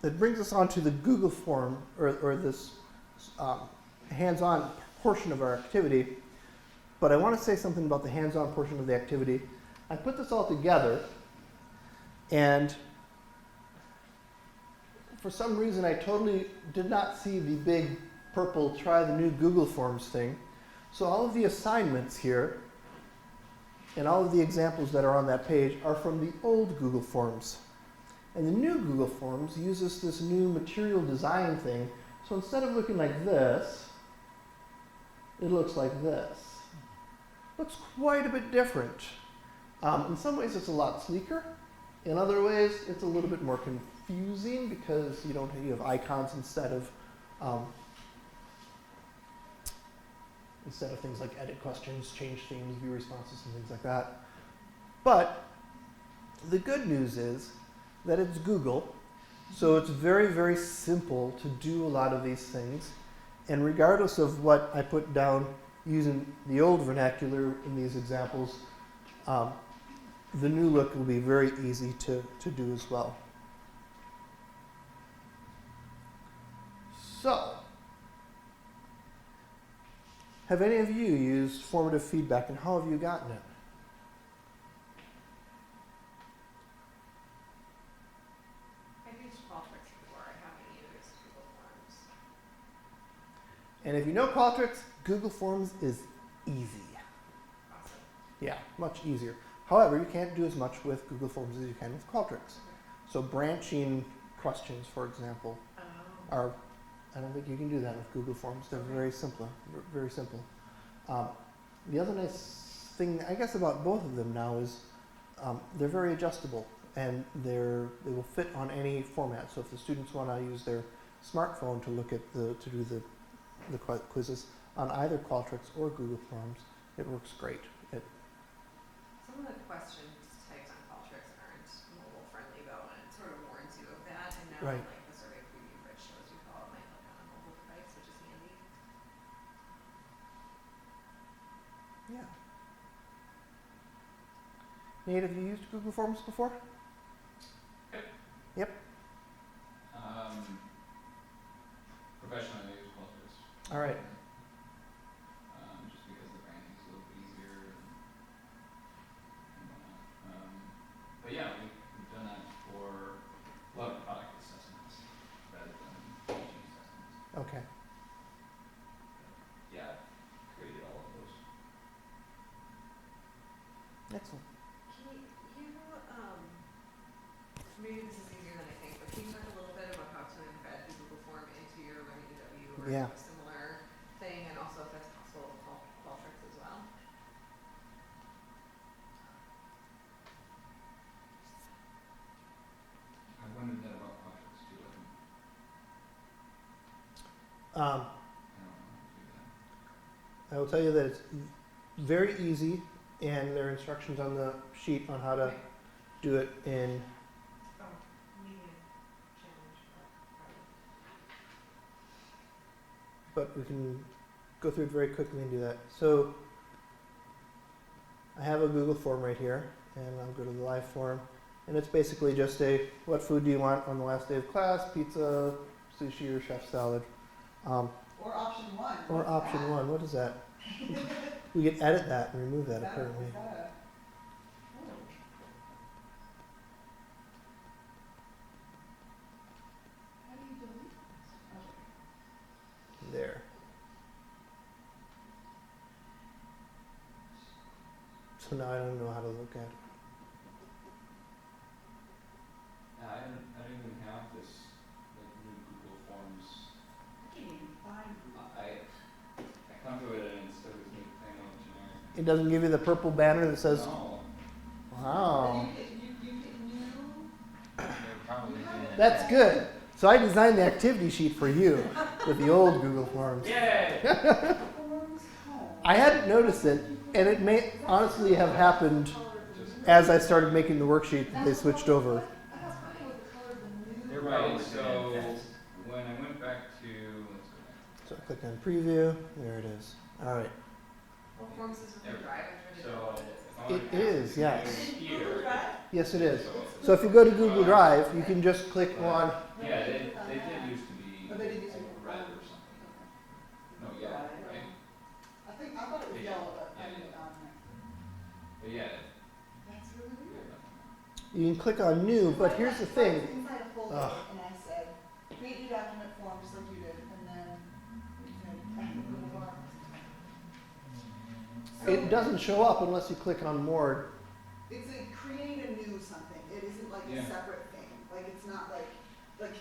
that brings us on to the Google form, or this hands-on portion of our activity. But I want to say something about the hands-on portion of the activity. I put this all together, and for some reason I totally did not see the big purple try the new Google Forms thing. So all of the assignments here and all of the examples that are on that page are from the old Google Forms. And the new Google Forms uses this new material design thing. So instead of looking like this, it looks like this. Looks quite a bit different. In some ways it's a lot sleeker. In other ways it's a little bit more confusing because you have icons instead of things like edit questions, change themes, view responses, and things like that. But the good news is that it's Google, so it's very, very simple to do a lot of these things. And regardless of what I put down using the old vernacular in these examples, the new look will be very easy to do as well. So, have any of you used formative feedback, and how have you gotten it? I've used Qualtrics before. I haven't used Google Forms. And if you know Qualtrics, Google Forms is easy. Awesome. Yeah, much easier. However, you can't do as much with Google Forms as you can with Qualtrics. Okay. So branching questions, for example, are, I don't think you can do that with Google Forms. They're very simple. Very simple. The other nice thing, I guess, about both of them now is they're very adjustable, and they will fit on any format. So if the students want to use their smartphone to look at to do the quizzes on either Qualtrics or Google Forms, it works great. Some of the questions types on Qualtrics aren't mobile friendly though, and it sort of warns you of that. And now, Right. like the survey preview grid shows you how it might look on a mobile device, which is handy. Yeah. Nate, have you used Google Forms before? Yep. Professionally, I use Qualtrics. All right. Just because the branding is a little bit easier and whatnot. But yeah, we've done that for a lot of product assessments rather than teaching assessments. Okay. Yeah, I've created all of those. Excellent. Can you maybe this is easier than I think, but can you talk a little bit about how to embed the Google form into your LearningDW or Yeah. a similar thing, and also if that's possible with Qualtrics as well? I wondered that about Qualtrics too. Um, I don't know how to do that. I will tell you that it's very easy, and there are instructions on the sheet on how to Okay. do it in. Oh, medium challenge, But we can go through it very quickly and do that. So I have a Google form right here, and I'll go to the live form, and it's basically just what food do you want on the last day of class? Pizza, sushi, or chef salad. Or option one. Or What's option that? one. What is that? We can edit that and remove that Is that a- apparently. is that a- oh. How do you delete this? Okay. There. So now I don't know how to look at it. I don't even have this new Google Forms. I can't even find Google. I come to it and it's still this new thing of generic. It doesn't give you the purple banner that says, No. wow. They're probably doing it. That's good. So I designed the activity sheet for you with the old Google Forms. Yay! Forms home. I hadn't noticed it, and it may honestly have happened as I started making the worksheet that they switched over. That's probably what the color of the new. You're right. So when I went back to, let's go back. So I click on preview. There it is. All right. What forms is There with we the drive? I tried to So download it. if on It the is, app. yes. It's Is it here. Google Drive? Yes, it is. Show up. So if you go to Google Drive, you can just click on, Yeah, they did used to be Oh, they did used to be. red or something. No, yellow, right? I thought it was Yeah. yellow, but I Yeah, didn't, yeah. But yeah, that's really weird. you can click on new, but here's the So I thing. was inside a folder Ugh. and I said, create new document form just like you did, and then it said, add the Google Docs. It doesn't show up unless you click on more. It's a create a new something. It isn't like a Yeah. separate thing. Like it's not like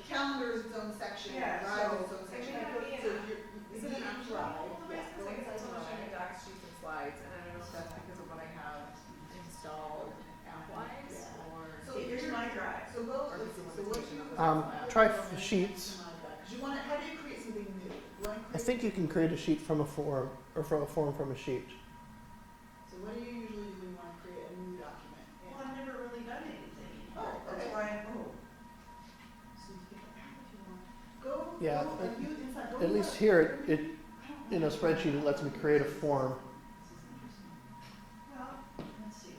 calendar is its own section, Yeah, drive so is its own it section. may not be So enough. you're, Is you it an need option? drive. Well, the Yeah, reason go is inside it's so much in drive. docs, sheets, and slides, and I don't know if that's because of what I have installed app-wise, Yeah. or. So here's my drive. So go, Or if let's it's a see, so what limitation you. of the Try sheets. Cause you wanna, how do you create something new? You wanna I think you can create a sheet from a form, or from a form from a sheet. So what do you usually do when you wanna create a new document? Well, I've never really done anything. Oh, That's okay. why So you can, if you want, go, Yeah, go, at- you inside, go At least inside. here, it, I don't in know. a spreadsheet, it lets me create a form, This is interesting. well, let's see.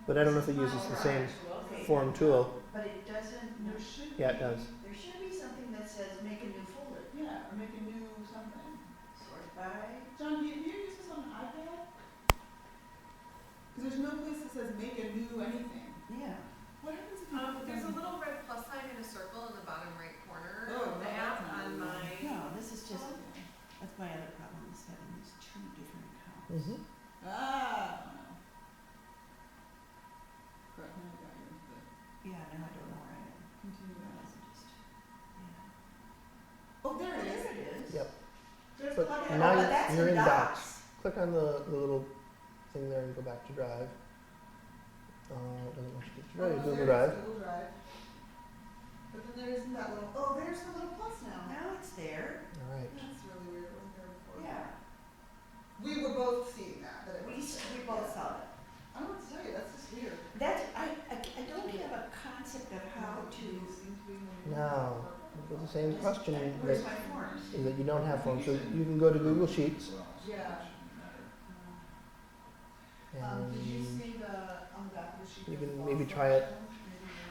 but I don't know if it uses the same Okay, form tool. but it doesn't, There should be. Yeah, it does. there should be something that says make a new folder. Yeah, or make a new something. Sort by, John, do you use this on an iPad? Cause there's no place that says make a new anything. yeah. What happens if you click There's a on- little red plus sign in a circle in the bottom right corner Oh, of the no, app that's not on really my. No, this is just, Oh. that's my other problem, is having these two different accounts. Mm-hmm. Ah, I don't know. Correct, now I got you, but Yeah, now I don't know where I am. continue Where that. is it just, yeah. Oh, there it is. There it is. Yep. There's But plug Oh, in. now but that's you're in docs. Click on the little thing there and go back to Drive. It doesn't want you to get to Drive, Oh, Google there it Drive. is, Google Drive. But then there isn't that little, oh, there's the little plus now. Now it's there, All right. That's really weird, it wasn't there before. yeah. We were both seeing that it We, wasn't there. we both Yeah. saw it. I don't know what to tell you, that's just weird. That's, I don't have a concept of how to, Seem to be more- Now, with the same question where's that, my forms? is that you don't have forms, so you can go to Google Sheets Yeah. and Did you see the, on the back of the sheet? you there's can a maybe box try it. section?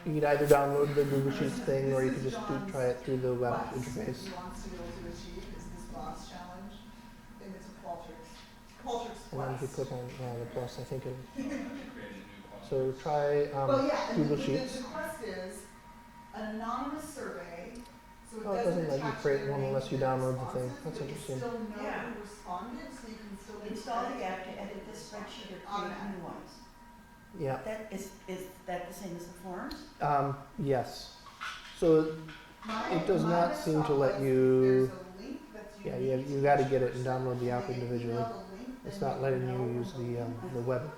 You Maybe can either download the Google Sheets thing, or you can This just is John's try it through the web Quest interface. He wants to be able to achieve is this boss challenge, and it's a Qualtrics And then if you Quest. click on the plus, I think it. Create a new one. So try Well, yeah, and Google the Sheets. quest is an anonymous survey, so it Oh, it doesn't let you attach create their one name unless you to the download the thing. responses, That's but interesting. you still know Yeah. who responded, so you can still get Install the credit app to for edit the the spreadsheet or create Automatic. new ones. Yeah. That is that the same as the forms? Yes. So It does My not seem to let thought was you- there's a link that's yeah, unique you to got to each get it and person. download the app They email individually. the link, It's then not letting know you use the web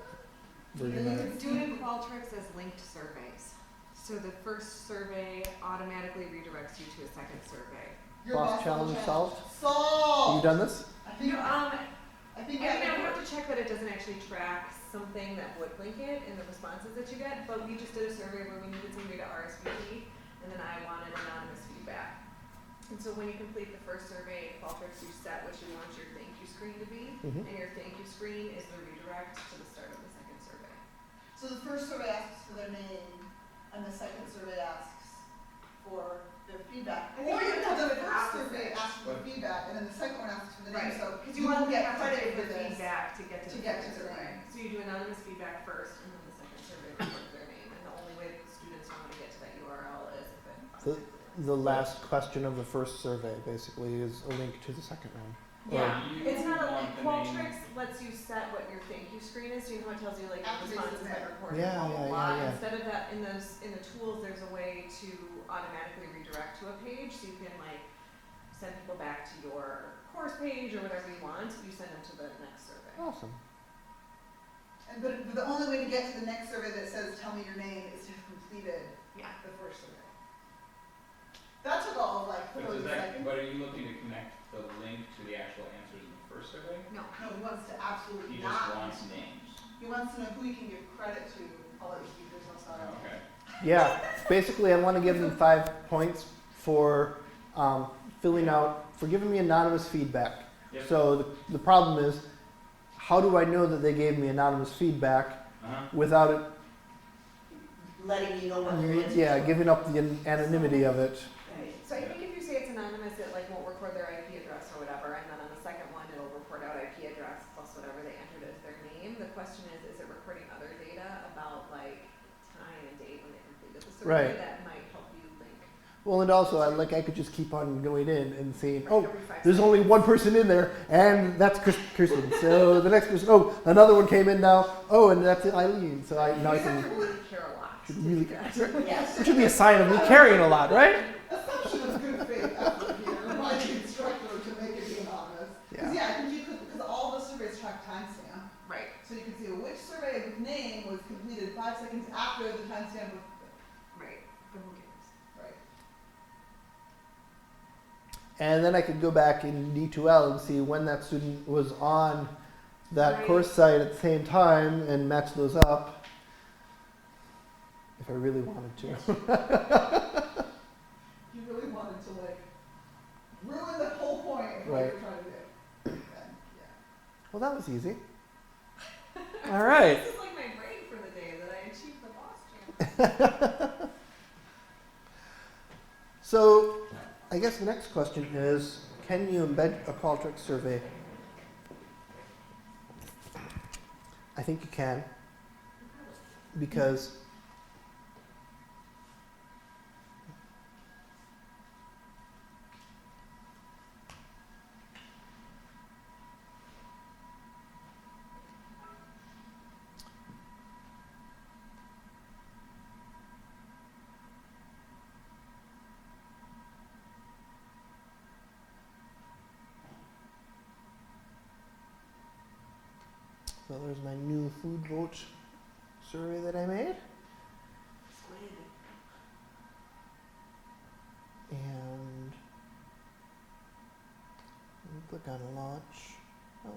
version of it. Do it in Qualtrics as linked surveys. So the first survey automatically redirects you to a second survey. Your Boss boss challenge will solved? Solved! Have you done this? I think, I think I mean, I that would have to check that it doesn't actually track something that would link it in the responses that you get, but we just did a survey where we needed somebody to RSVP, and then I wanted anonymous feedback. And so when you complete the first survey, Qualtrics, you set what you want your thank you screen to be, Mm-hmm. and your thank you screen is the redirect to the start of the second survey. So the first survey asks for their name, and the second survey asks for their feedback. I think Or you you have have to the do it first opposite. survey asks for the feedback, and then the second one asks for the name, Right. so Because you won't get have to credit give for the this. feedback to get to to the get second to the survey. name. So you do anonymous feedback first, and then the second survey records their name, and the only way that the students know how to get to that URL is if it. The last question of the first survey basically is a link to the second one. Yeah, You it's not a want link. the name- Qualtrics lets you set what your thank you screen is, so you know how it tells you like After the they response has been submit. recorded, Yeah, blah, blah, yeah, blah. yeah, yeah. Instead of that, in the tools, there's a way to automatically redirect to a page, so you can like send people back to your course page or whatever you want. You send them to the next survey. Awesome. And but the only way to get to the next survey that says tell me your name is to have completed Yeah. the first survey. That took all of like But 30 does that, seconds. but are you looking to connect the link to the actual answers in the first survey? No. No, he wants to absolutely He not. just wants names. He wants to know who he can give credit to. I'll let you speak this, I'm sorry. Oh, okay. Yeah, basically, I want to give them 5 points for for giving me anonymous feedback. Yep. So the problem is, how do I know that they gave me anonymous feedback without it, letting you know what their answers yeah, were. giving up the anonymity of it. Right. So I think if you say it's anonymous, it like won't record their IP address or whatever, and then on the second one, it'll report out IP address plus whatever they entered as their name. The question is it recording other data about like time and date when they completed the survey Right. that might help you link? Well, and also, I could just keep on going in and saying, Right, oh, every 5 there's only seconds. one person in there, and that's Kirsten. So the next person, oh, another one came in now. Oh, and that's Eileen. So now I You have can to really care a lot. should to really. do that. Yes. It should be a sign of me caring a lot, right? Assumption of good faith effort here by the instructor to make it be anonymous. Because because all the surveys track timestamp. Right. So you can see which survey with name was completed 5 seconds after the timestamp was, Right. But who cares? right. And then I could go back in D2L and see when that student was on that Right. course site at the same time and match those up if I really wanted to. You really wanted to like ruin the whole point of what Right. you're trying to do. Then, yeah. Well, that was easy. All right. This is like my break for the day that I achieved the boss jam. So I guess the next question is, can you embed a Qualtrics survey? I think you can, because so there's my new food vote survey that I made. Squid. And click on launch. Oh,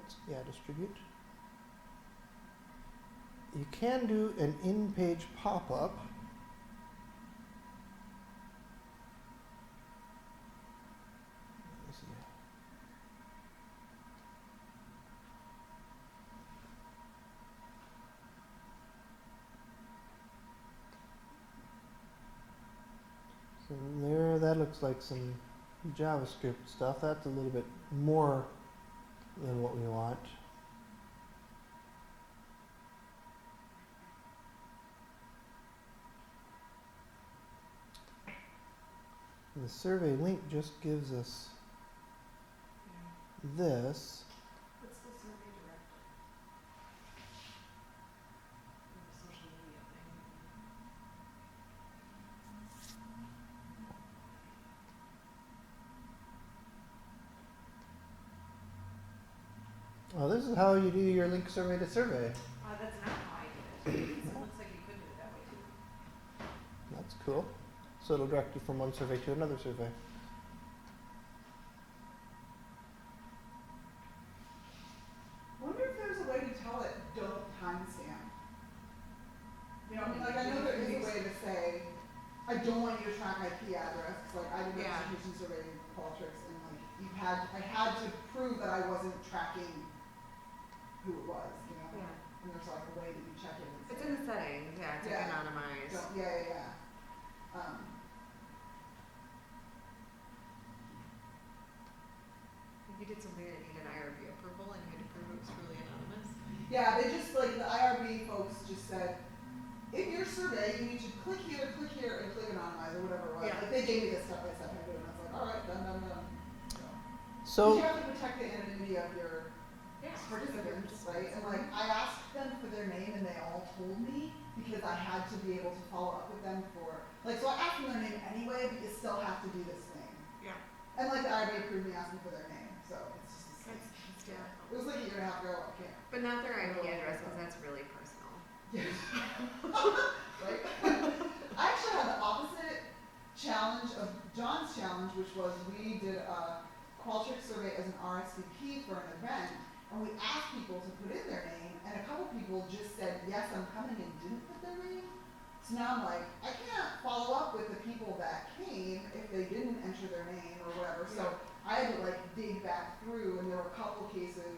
distribute. You can do an in-page pop-up. Let me see. So there, that looks like some JavaScript stuff. That's a little bit more than what we want. And the survey link just gives us this. What's the survey director? The social media thing. Oh, this is how you do your link survey to survey. That's not how I did it. It looks like you could do it that way too. That's cool. So it'll direct you from one survey to another survey. Wonder if there's a way to tell it don't timestamp. You know, I mean, like I know there is a way to say, I don't want you to track IP address, 'cause like I did an Yeah. execution survey in Qualtrics and like I had to prove that I wasn't tracking who it was, you know? Yeah. And there's like a way that you check it and It's say, in the settings, yeah, it's like Yeah. anonymized. don't, yeah. If you did something that needed IRB approval and you had to prove it was truly anonymous. Yeah, they just like the IRB folks just said, in your survey, you need to click here, and click anonymize or whatever it was. Yeah. Like they gave me this step by step how to do it, and I was like, all right, done. So you have to protect the anonymity of your participants, right? And like I asked them for their name, and they all told me because I had to be able to follow up with them for like. So I asked them their name anyway, but you still have to do this thing. Yeah. And like the IRB approved me asking for their name, so it's just the same. That's It hysterical. was like a year and a half ago. I can't. But not their IP address, because that's really personal. Right? I actually had the opposite challenge of John's challenge, which was we did a Qualtrics survey as an RSVP for an event, and we asked people to put in their name, and a couple people just said, yes, I'm coming, and didn't put their name. So now I'm like, I can't follow up with the people that came if they didn't enter their name or whatever. So I had to like dig back through, and there were a couple cases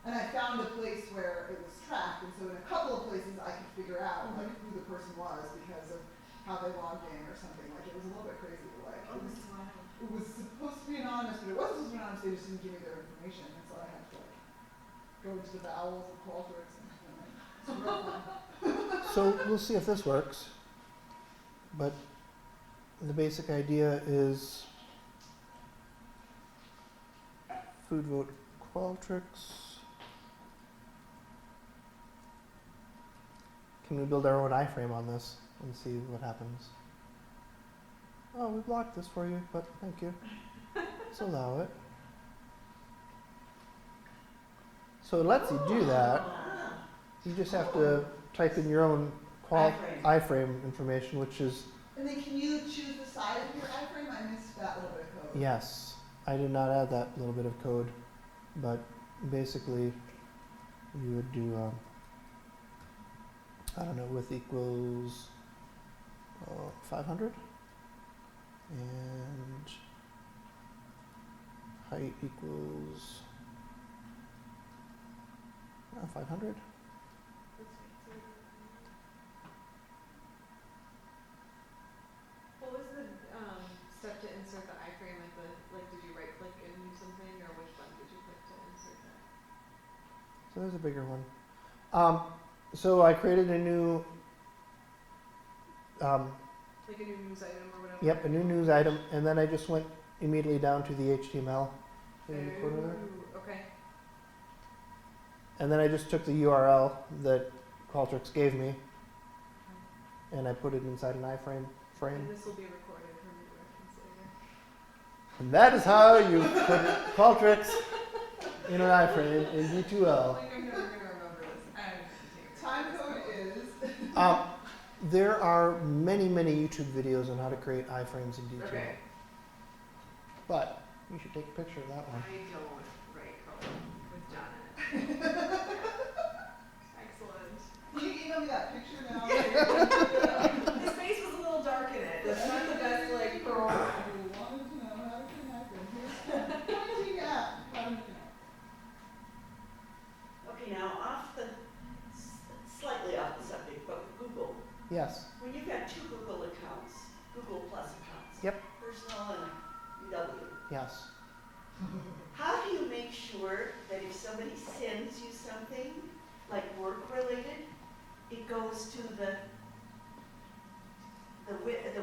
And I found a place where it was tracked, and so in a couple of places I could figure out like who the person was because of how they logged in or something. Like it was a little bit crazy, but like it was supposed to be anonymous, but it wasn't supposed to be anonymous. They just didn't give me their information, and so I had to like go into the bowels of Qualtrics and it's real fun. So we'll see if this works. But the basic idea is food vote Qualtrics. Can we build our own iframe on this and see what happens? Oh, we blocked this for you, but thank you. Let's allow it. So it lets you do that. You just have to type in your own iframe information, which is, And then can you choose the size of your iframe? I missed that little bit of code. yes, I did not add that little bit of code, but basically you would do, I don't know, width equals 500 and height equals 500. What was the step to insert the iframe at the, like, did you right click and do something, or which button did you click to insert that? So there's a bigger one. So I created a new, Like a new news item or whatever? yep, a new news item, and then I just went immediately down to the HTML. in the corner there. Ooh, okay. And then I just took the URL that Qualtrics gave me, and I put it inside an iframe frame. And this will be recorded for me to reference later. And that is how you put Qualtrics in an iframe in D2L. Like, I'm never gonna remember this. I'm gonna take Time this. code is. There are many, many YouTube videos on how to create iframes in D2L. Okay. But you should take a picture of that one. I don't write code with Janet. Excellent. Can you email me that picture now? His face was a little dark in it. That's not the best, like, Girl, you wanted to know how to create an iframe. Here's 20 apps. How to make an Okay, now slightly off the subject, but with Google, Yes. when you've got two Google accounts, Google Plus accounts. Yep. Personal and UW. Yes. How do you make sure that if somebody sends you something, like work related, it goes to the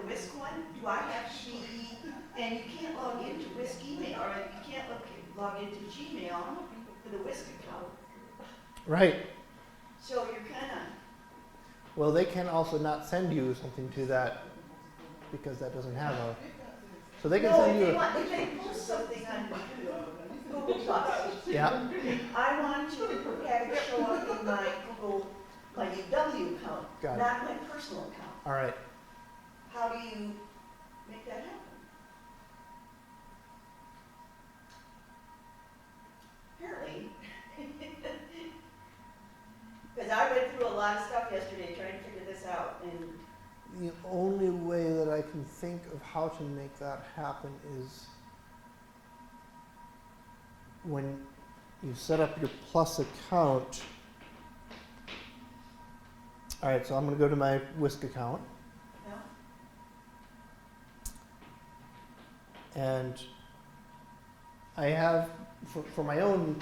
WISC one? Do I have to be, and you can't log into WISC email, or you can't log into Gmail for the WISC account. Right. So you're kind of, Well, they can also not send you something to that because that doesn't have a. So they can no, send you a. if they post something on Google Plus, Yeah. I want to have it show up in my Google, my UW account, Got it. not my personal account. All right. How do you make that happen? Apparently, because I went through a lot of stuff yesterday trying to figure this out, and The only way that I can think of how to make that happen is when you set up your Plus account. All right, so I'm going to go to my Whisk account, you know, and I have, for my own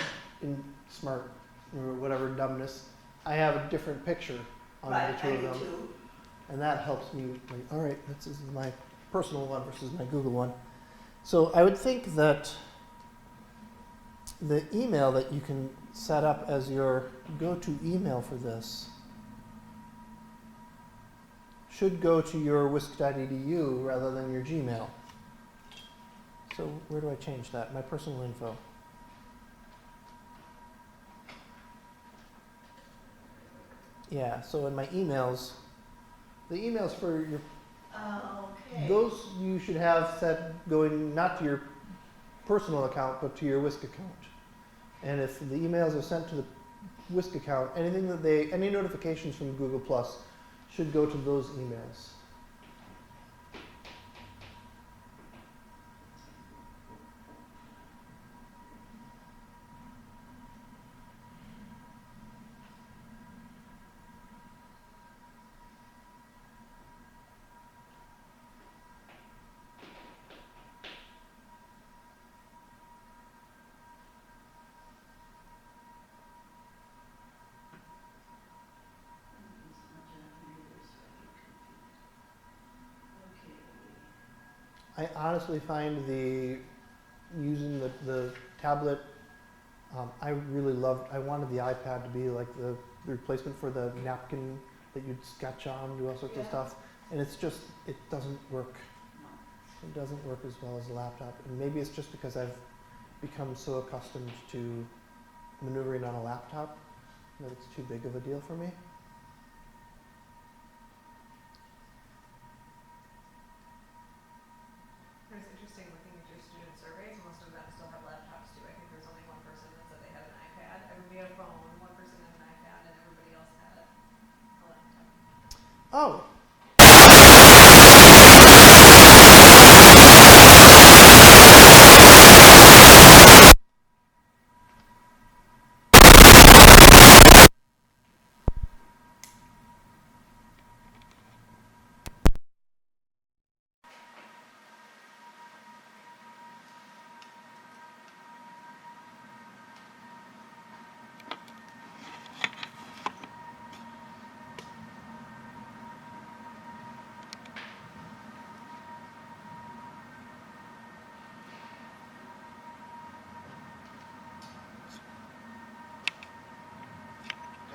smart or whatever dumbness, I have a different picture on right, the two I of do them. too. And that helps me, like, all right, this is my personal one versus my Google one. So I would think that the email that you can set up as your go-to email for this should go to your whisk.edu rather than your Gmail. So where do I change that? My personal info. Yeah, so in my emails, the emails for your, Okay. those you should have set going not to your personal account, but to your Whisk account. And if the emails are sent to the Whisk account, any notifications from Google Plus should go to those emails. I honestly find using the tablet, I really loved, I wanted the iPad to be like the replacement for the napkin that you'd sketch on, do all sorts of Yeah. stuff. And it's just, it doesn't work. It doesn't work as well as a laptop. And maybe it's just because I've become so accustomed to maneuvering on a laptop that it's too big of a deal for me. It's interesting looking at your student surveys, most of them still have laptops too. I think there's only one person that said they had an iPad. Everybody had a phone, one person had an iPad, and everybody else had a laptop. Oh,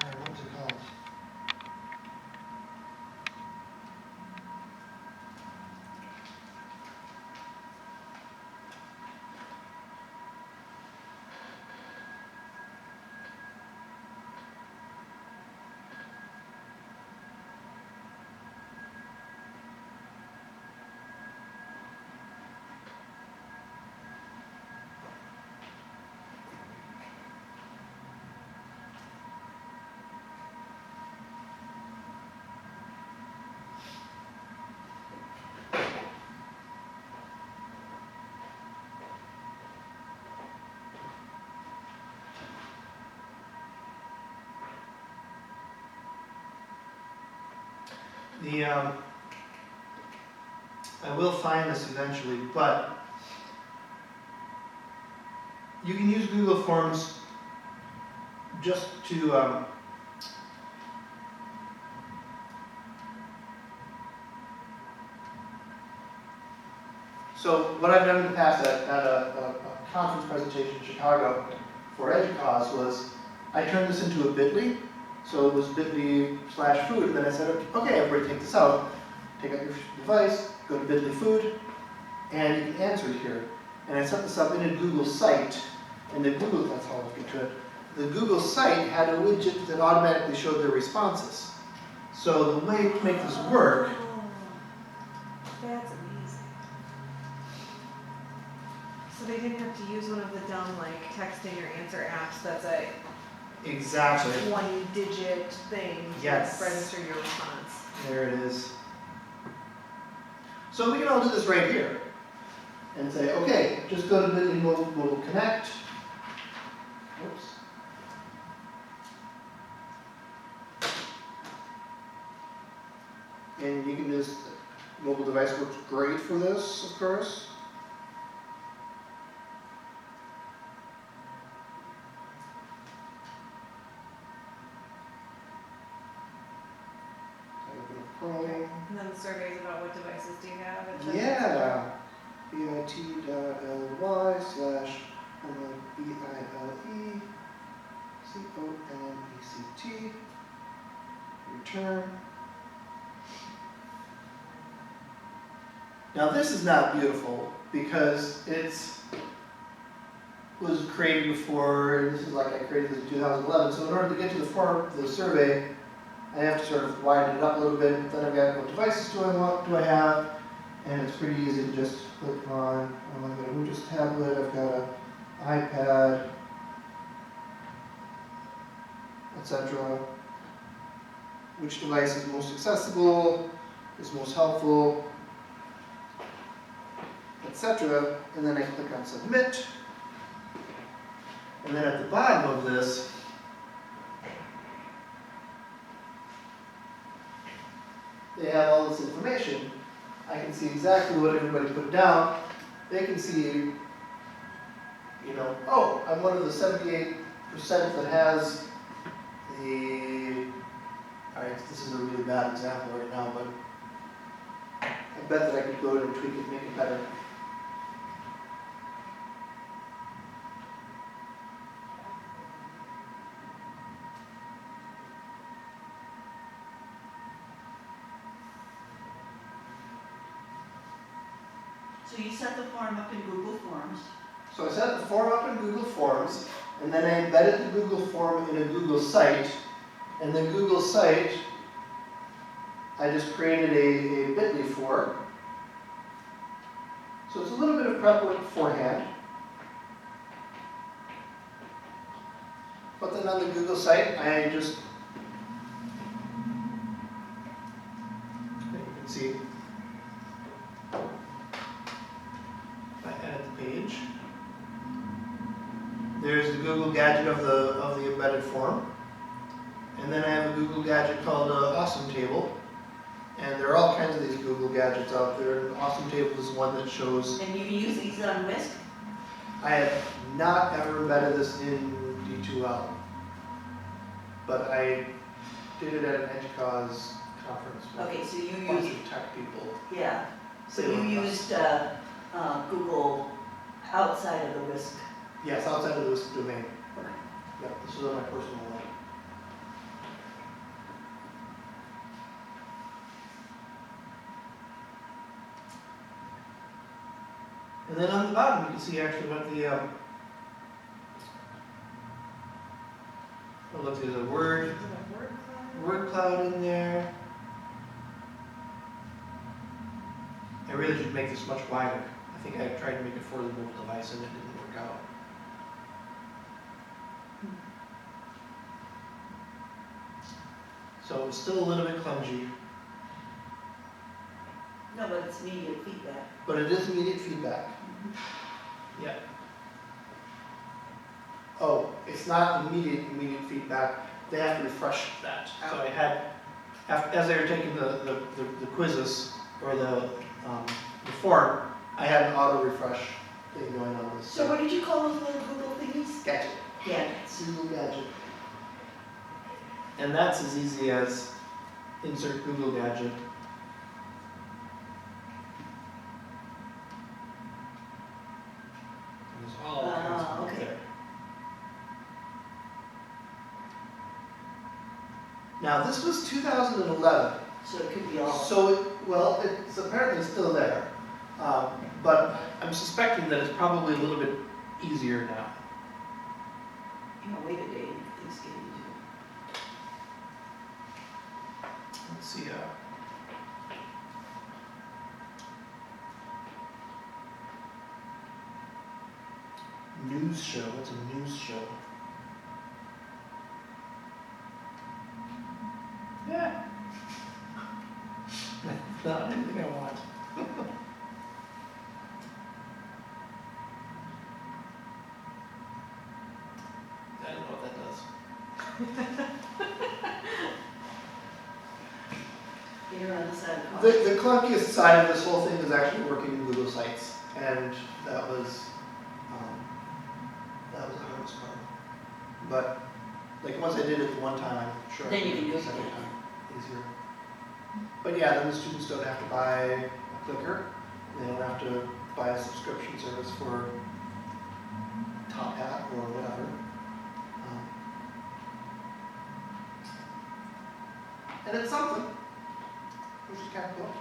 darn, what was it called? I will find this eventually, but you can use Google Forms just to, so what I've done in the past at a conference presentation in Chicago for EDUCAUSE was I turned this into a bit.ly, so it was bit.ly/food, and then I said, okay, everybody take this out, take out your device, go to bit.ly food, and you can answer it here. And I set this up in a Google site, and the Google, that's how I'll get to it. The Google site had a widget that automatically showed their responses. So the way to make this work, That's amazing. So they didn't have to use one of the dumb like texting or answer apps that's a exactly, 20-digit thing Yes. that register your response. there it is. So we can all do this right here. And say, okay, just go to bit.ly mobile connect. Oops. And you can just, mobile device works great for this, of course. Open up Chrome. And then the surveys about what devices do you have? It says- Yeah. bit.ly/BILECONNECT. Return. Now this is not beautiful because was created before, this is like I created this in 2011, so in order to get to the survey, I have to sort of widen it up a little bit. Then I've got what devices do I have, and it's pretty easy to just click on, I've got a Windows tablet, I've got an iPad, etc. Which device is most accessible, is most helpful, etc. And then I click on submit. And then at the bottom of this, they have all this information. I can see exactly what everybody put down. They can see, oh, I'm one of the 78% that has the, all right, this is a really bad example right now, but I bet that I could go in and tweak it, make it better. So you set the form up in Google Forms. So I set the form up in Google Forms, and then I embedded the Google form in a Google site, and the Google site I just created a bit.ly for. So it's a little bit of prep work beforehand. But then on the Google site, I just, you can see, if I edit the page, there's the Google gadget of the embedded form. And then I have a Google gadget called Awesome Table. And there are all kinds of these Google gadgets out there. And Awesome Table is one that shows. And you use these on Whisk? I have not ever embedded this in D2L, but I did it at an EDUCAUSE conference with Okay, so you a bunch use, of tech people. yeah, so They you were used Google outside of the Whisk. Yes, outside of this domain. Yeah, this is on my personal one. And then on the bottom, you can see actually what the, oh, look, there's a word cloud in there. I really should make this much wider. I think I tried to make it for the mobile device and it didn't work out. So it's still a little bit clumsy, No, but it's immediate feedback. but it is immediate feedback. Yeah. Oh, it's not immediate feedback. They have to refresh that. So I had, as they were taking the quizzes or the form, I had an auto refresh thing going on this. So what did you call those little Google thingies? Gadget. Gadgets. Google gadget. And that's as easy as insert Google gadget. There's all kinds of things okay. there. Now this was 2011, So it could be all. so well, it's apparently still there, but I'm suspecting that it's probably a little bit easier now. You know, wait a day, things get easier. Let's see. News show. What's a news show? Yeah. Not anything I want. I don't know what that does. You're on the side of the The clunkiest side of this whole thing is actually working in Google Sites, and that was the hardest part. But like once I did it the one time, I'm sure I Then you can can do do it it the second again. time easier. But yeah, then the students don't have to buy a clicker. They don't have to buy a subscription service for Top Hat or whatever. And it's something, which is kind of cool.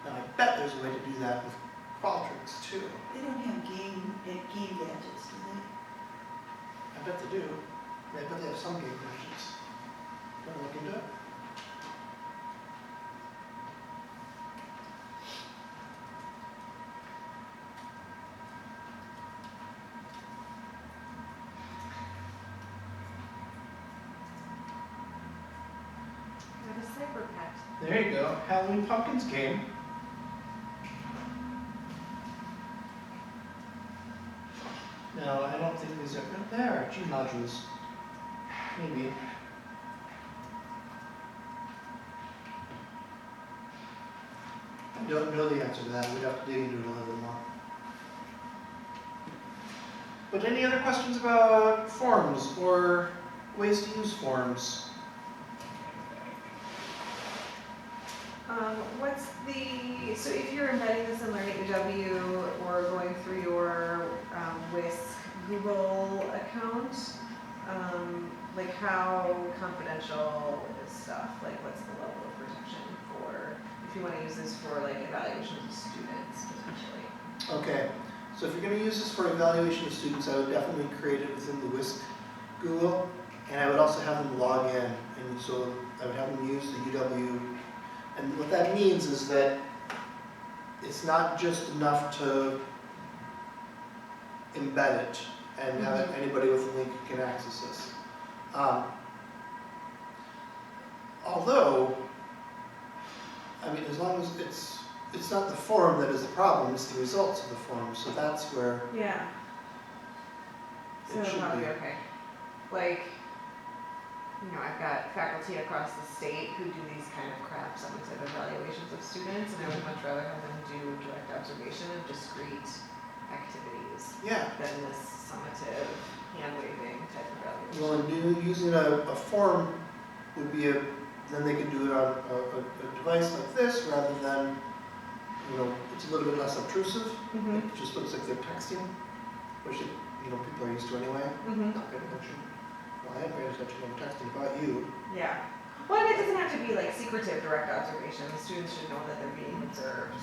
And I bet there's a way to do that with Qualtrics too. They don't have game gadgets, do they? I bet they do. I bet they have some game versions. Want to look into it? I have a cyber pet. There you go. Halloween Pumpkins game. No, I don't think these are. There, G modules. Maybe. I don't know the answer to that. We'd have to dig into it a little bit more. But any other questions about forms or ways to use forms? What's the, so if you're embedding this in Learning UW or going through your WISC Google account, like how confidential is stuff? Like what's the level of protection for, if you want to use this for like evaluation of students potentially? Okay, so if you're going to use this for evaluation of students, I would definitely create it within the WISC Google, and I would also have them log in, and so I would have them use the UW. And what that means is that it's not just enough to embed it and have anybody with a link can access this. Although, I mean, as long as it's not the form that is the problem, it's the results of the form, so that's where Yeah. So it it'll should probably be. be okay. Like, you know, I've got faculty across the state who do these kind of crap summative evaluations of students, and I would much rather have them do direct observation of discrete activities Yeah. than this summative hand waving type of evaluation. Well, and using a form would be then they could do it on a device like this rather than, you know, it's a little bit less obtrusive. Mhm. It just looks like they're texting, which, you know, people are used to anyway. Mhm. Not paying attention. Well, I am paying attention, I'm texting about you. Yeah. Well, and it doesn't have to be like secretive direct observation. The students should know that they're being observed.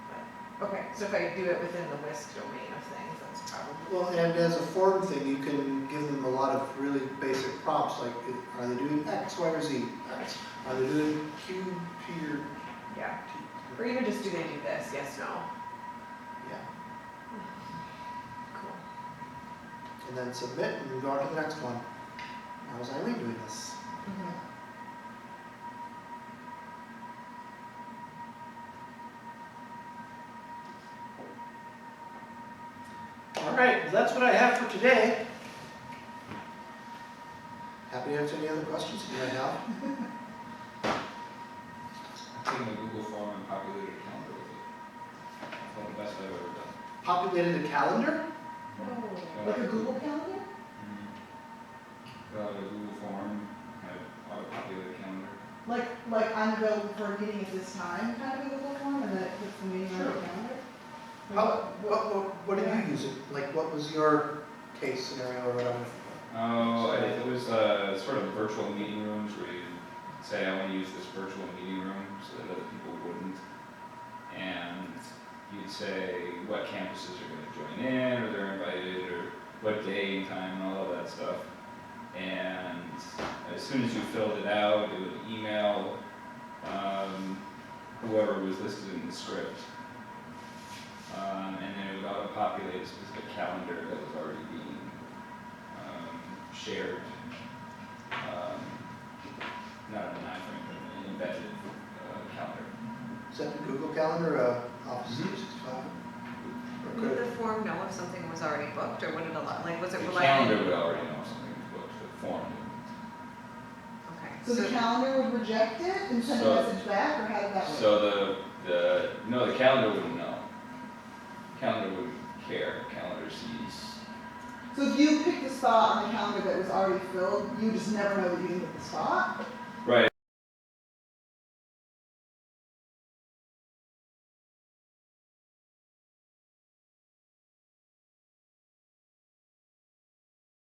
But, okay, so if I do it within the WISC domain of things, that's probably. Well, and as a form thing, you can give them a lot of really basic prompts, like, are they doing X, Y, or Z? X. Are they doing Q, P, or Yeah. T? Or even just do they do this? Yes, no. Yeah. Cool. And then submit and go on to the next one. How's Eileen doing this? Mhm. All right, well, that's what I have for today. Happy to answer any other questions you might have. I've taken a Google form and populated a calendar with it. That's about the best I've ever done. Populated a calendar? Oh, like a Google Calendar? Got a Google form, had auto-populated a calendar. Like I'm available for a meeting at this time, kind of a Google form, and then it puts the meeting on the calendar? What did you use it? Like, what was your case scenario or whatever? Oh, it was sort of virtual meeting rooms where you say, I want to use this virtual meeting room so that other people wouldn't. And you'd say what campuses are going to join in, or they're invited, or what day and time, and all of that stuff. And as soon as you filled it out, it would email whoever was listed in the script. And then it would auto-populate a specific calendar that was already being shared, not in an iFrame, but an embedded calendar. Is that the Google Calendar, Office Mhm. 365? Or Would could the it- form know if something was already booked, or would it allow, like, was it The relying? calendar would already know something was booked, the form wouldn't. Okay. So the calendar would reject it and send a So- message back, or how did that work? So the calendar wouldn't know. Calendar wouldn't care, calendar sees. So if you picked a spot on the calendar that was already filled, you just never know that you didn't get the spot?